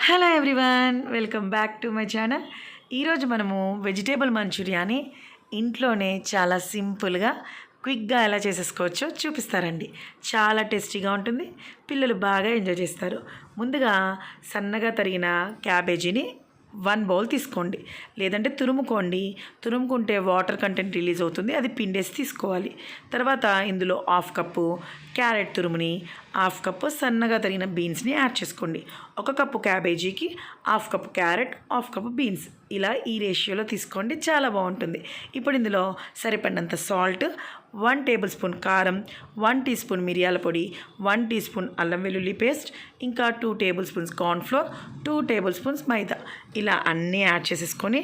Hello everyone, welcome back to my channel. ఈరోజు మనము vegetable మంచూరియాని ఇంట్లోనే చాలా సింపుల్గా క్విక్గా ఎలా చేసేసుకోవచ్చో చూపిస్తారండి. చాలా టేస్టీగా ఉంటుంది, పిల్లలు బాగా ఎంజాయ్ చేస్తారు. ముందుగా సన్నగా తరిగిన క్యాబేజీని 1 బౌల్ తీసుకోండి, లేదంటే తురుముకుంటే వాటర్ కంటెంట్ రిలీజ్ అవుతుంది, అది పిండేసి తీసుకోవాలి. తర్వాత ఇందులో 1/2 కప్పు క్యారెట్ తురుముని, 1/2 కప్పు సన్నగా తరిగిన బీన్స్ని యాడ్ చేసుకోండి. 1 కప్పు క్యాబేజీకి 1/2 కప్పు క్యారెట్, 1/2 కప్పు బీన్స్, ఇలా ఈ రేషియోలో తీసుకోండి, చాలా బాగుంటుంది. ఇప్పుడు ఇందులో సరిపడినంత సాల్ట్, 1 టేబుల్ స్పూన్ కారం, 1 టీ స్పూన్ మిరియాల పొడి, 1 టీ స్పూన్ అల్లం వెల్లుల్లి పేస్ట్, ఇంకా 2 tablespoons cornflour, 2 tablespoons maida, ఇలా అన్నీ యాడ్ చేసేసుకొని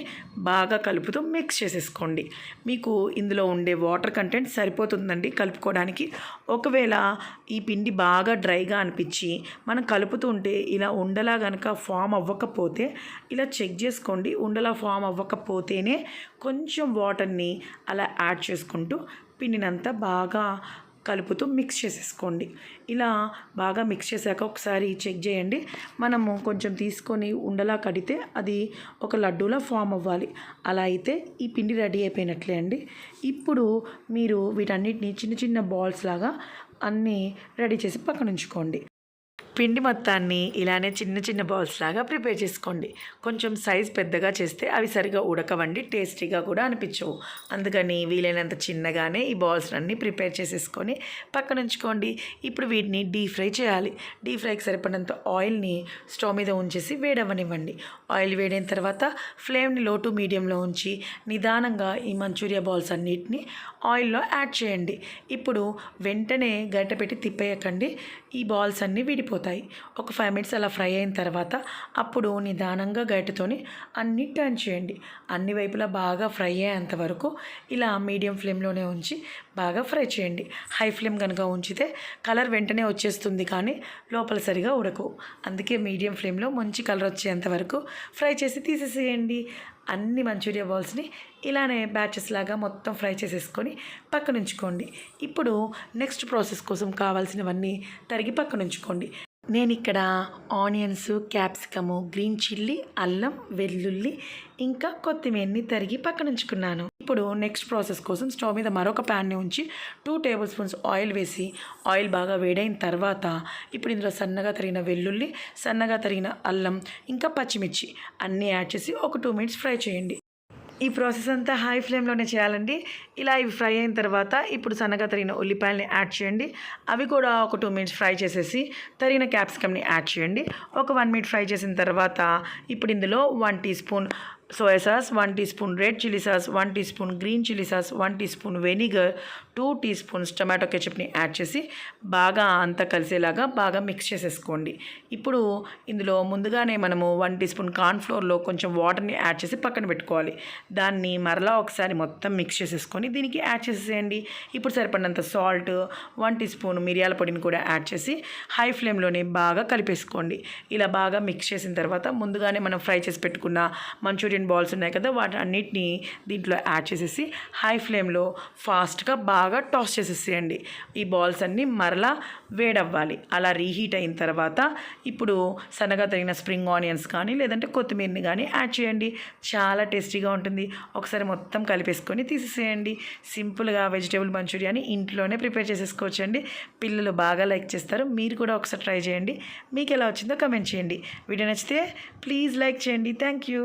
బాగా కలుపుతూ మిక్స్ చేసేసుకోండి. మీకు ఇందులో ఉండే వాటర్ కంటెంట్ సరిపోతుందండి కలుపుకోవడానికి. ఒకవేళ ఈ పిండి బాగా డ్రైగా అనిపించి మనం కలుపుతూ ఉంటే ఇలా ఉండలా కనుక ఫామ్ అవ్వకపోతే ఇలా చెక్ చేసుకోండి. ఉండలా ఫామ్ అవ్వకపోతేనే కొంచెం వాటర్ని అలా యాడ్ చేసుకుంటూ పిండినంతా బాగా కలుపుతూ మిక్స్ చేసేసుకోండి. ఇలా బాగా మిక్స్ చేశాక ఒకసారి చెక్ చేయండి. మనము కొంచెం తీసుకొని ఉండలా కడితే అది ఒక లడ్డూలా ఫామ్ అవ్వాలి. అలా అయితే ఈ పిండి రెడీ అయిపోయినట్లే అండి. ఇప్పుడు మీరు వీటన్నిటిని చిన్న చిన్న బాల్స్ లాగా అన్నీ రెడీ చేసి పక్కన ఉంచుకోండి. పిండి మొత్తాన్ని ఇలానే చిన్న చిన్న బాల్స్ లాగా ప్రిపేర్ చేసుకోండి. కొంచెం సైజ్ పెద్దగా చేస్తే అవి సరిగా ఉడకవండి, టేస్టీగా కూడా అనిపించవు. అందుకని వీలైనంత చిన్నగానే ఈ బాల్స్ అన్నీ ప్రిపేర్ చేసేసుకొని పక్కన ఉంచుకోండి. ఇప్పుడు వీటిని డీప్ ఫ్రై చేయాలి. డీప్ ఫ్రైకి సరిపడినంత ఆయిల్ని స్టవ్ మీద ఉంచేసి వేడవ్వనివ్వండి. ఆయిల్ వేడైన తర్వాత ఫ్లేమ్ని లో టు మీడియంలో ఉంచి నిదానంగా ఈ మంచూరియా బాల్స్ అన్నిటిని ఆయిల్లో యాడ్ చేయండి. ఇప్పుడు వెంటనే గరిటె పెట్టి తిప్పేయకండి, ఈ బాల్స్ అన్నీ విడిపోతాయి. ఒక 5 మినిట్స్ అలా ఫ్రై అయిన తర్వాత అప్పుడు నిదానంగా గరిటెతోని అన్నీ టర్న్ చేయండి. అన్ని వైపులా బాగా ఫ్రై అయ్యేంత వరకు ఇలా మీడియం ఫ్లేమ్లోనే ఉంచి బాగా ఫ్రై చేయండి. హై ఫ్లేమ్ కనుక ఉంచితే కలర్ వెంటనే వచ్చేస్తుంది, కానీ లోపల సరిగా ఉడకవు. అందుకే మీడియం ఫ్లేమ్లో మంచి కలర్ వచ్చేంత వరకు ఫ్రై చేసి తీసేసేయండి. అన్ని మంచూరియా బాల్స్ని ఇలానే బ్యాచెస్ లాగా మొత్తం ఫ్రై చేసేసుకొని పక్కన ఉంచుకోండి. ఇప్పుడు నెక్స్ట్ ప్రాసెస్ కోసం కావాల్సినవన్నీ తరిగి పక్కన ఉంచుకోండి. నేను ఇక్కడ ఆనియన్స్, క్యాప్సికము, గ్రీన్ చిల్లీ, అల్లం వెల్లుల్లి, ఇంకా కొత్తిమీరని తరిగి పక్కన ఉంచుకున్నాను. ఇప్పుడు నెక్స్ట్ ప్రాసెస్ కోసం స్టవ్ మీద మరొక ప్యాన్ని ఉంచి 2 టేబుల్ స్పూన్స్ ఆయిల్ వేసి ఆయిల్ బాగా వేడైన తర్వాత ఇప్పుడు ఇందులో సన్నగా తరిగిన వెల్లుల్లి, సన్నగా తరిగిన అల్లం, ఇంకా పచ్చిమిర్చి అన్నీ యాడ్ చేసి ఒక 2 మినిట్స్ ఫ్రై చేయండి. ఈ ప్రాసెస్ అంతా హై ఫ్లేమ్లోనే చేయాలండి. ఇలా ఇవి ఫ్రై అయిన తర్వాత ఇప్పుడు సన్నగా తరిగిన ఉల్లిపాయలని యాడ్ చేయండి. అవి కూడా ఒక 2 మినిట్స్ ఫ్రై చేసేసి తరిగిన క్యాప్సికమ్ని యాడ్ చేయండి. ఒక 1 మినిట్ ఫ్రై చేసిన తర్వాత ఇప్పుడు ఇందులో 1 teaspoon soya sauce, 1 teaspoon red chilli sauce, 1 teaspoon green chilli sauce, 1 teaspoon vinegar, 2 teaspoons tomato కెచప్ని యాడ్ చేసి బాగా అంతా కలిసేలాగా బాగా మిక్స్ చేసేసుకోండి. ఇప్పుడు ఇందులో ముందుగానే మనము 1 టీ స్పూన్ కార్న్ఫ్లోర్లో కొంచెం వాటర్ని యాడ్ చేసి పక్కన పెట్టుకోవాలి. దాన్ని మరలా ఒకసారి మొత్తం మిక్స్ చేసేసుకొని దీనికి యాడ్ చేసేసేయండి. ఇప్పుడు సరిపడినంత సాల్ట్, 1 టీ స్పూన్ మిరియాల పొడిని కూడా యాడ్ చేసి హై ఫ్లేమ్లోనే బాగా కలిపేసుకోండి. ఇలా బాగా మిక్స్ చేసిన తర్వాత ముందుగానే మనం ఫ్రై చేసి పెట్టుకున్న మంచూరియన్ బాల్స్ ఉన్నాయి కదా, వాటి అన్నిటిని దీంట్లో యాడ్ చేసేసి హై ఫ్లేమ్లో ఫాస్ట్గా బాగా టాస్ చేసేసేయండి. ఈ బాల్స్ అన్నీ మరలా వేడవ్వాలి. అలా రీహీట్ అయిన తర్వాత ఇప్పుడు సన్నగా తరిగిన స్ప్రింగ్ ఆనియన్స్ కానీ లేదంటే కొత్తిమీరని కానీ యాడ్ చేయండి. చాలా టేస్టీగా ఉంటుంది. ఒకసారి మొత్తం కలిపేసుకొని తీసేసేయండి. సింపుల్గా వెజిటేబుల్ మంచూరియాని ఇంట్లోనే ప్రిపేర్ చేసేసుకోవచ్చండి. పిల్లలు బాగా లైక్ చేస్తారు. మీరు కూడా ఒకసారి ట్రై చేయండి. మీకు ఎలా వచ్చిందో కమెంట్ చేయండి. వీడియో నచ్చితే ప్లీజ్ లైక్ చేయండి. Thank you.